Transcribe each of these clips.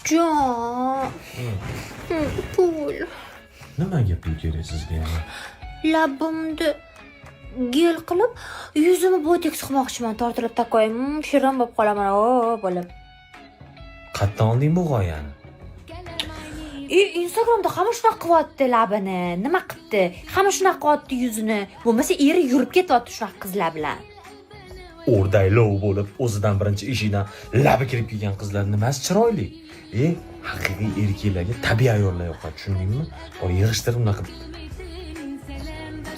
Jon. Pul. Nimaga pul kerak sizga? Labimni gel qilib, yuzimni botoks qilmoqchiman, tortilib takoy. Shirin bo'lib qolaman, bo'lib. Qayerdan olding bu g'oyani? Instagramda hamma shunaqa qilyapti labini. Nima qilibdi? Hamma shunaqa qilyapti yuzini. Bo'lmasa eri yurib ketyapti shunaqa qizlar bilan. O'rdaylov bo'lib, o'zidan birinchi eshikdan labi kirib kelgan qizlar nimasi chiroyli? Haqiqiy erkaklarga tabiiy ayollar yoqadi, tushundingmi? O yig'ishtirib unaqa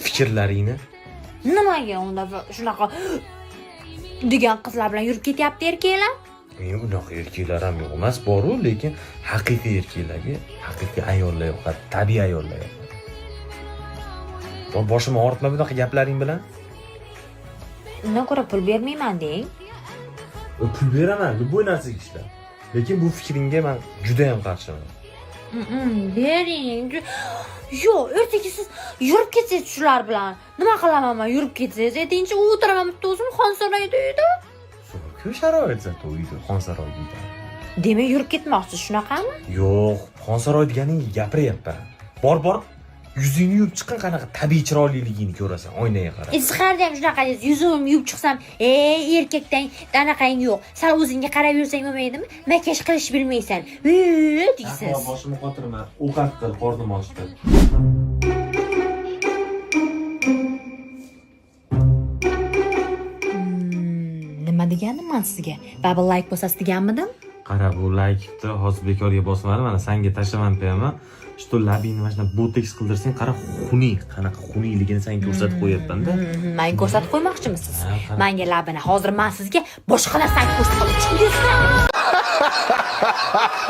fikrlaringni. Nimaga unda shunaqa degan qizlar bilan yurib ketyapti erkaklar? Unaqa erkaklar ham yo'q emas, bor-ku, lekin haqiqiy erkaklarga haqiqiy ayollar yoqadi, tabiiy ayollar yoqadi. Boshimni og'ritma bunaqa gaplaring bilan. Undan ko'ra pul bermayman deng. Pul beraman, bu narsaga ishla. Lekin bu fikringga men juda ham qarshiman. Bering. Yo'q, ertaga siz yurib ketsangiz shular bilan. Nima qilaman men yurib ketsangiz? Aytingchi, o'tiraman bitta o'zim Xonsaroyda uyda. Shu sharoit zato uyda, Xonsaroyda. Demak, yurib ketmoqsiz, shunaqami? Yo'q, Xonsaroy deganingga gapiryapman. Bor, yuzingni yuvib chiqqan qanaqa tabiiy chiroyliligini ko'rasan, oynaga qarab. Isqarda ham shunaqa deysiz, yuzimni yuvib chiqsam, erkakdan anaqang yo'q. Sal o'zingga qarab yursang bo'lmaydimi? Makiyaj qilish bilmaysan. Deysiz. Boshimni qotirma, ovqat qil, qornim ochdi. Nima deganman sizga? Baba like bosasiz deganmidim? Qara, bu like-ni hozir bekorga bosmadim, mana senga tashlaman qo'yaman. Shu labingni mana shunday botoks qildirsang, qara qanaqa xuniyligini senga ko'rsatib qo'yapman-da. Men ko'rsatib qo'ymoqchimisiz? Menga labini hozir men sizga boshqa narsani ko'rsatib qo'yaman.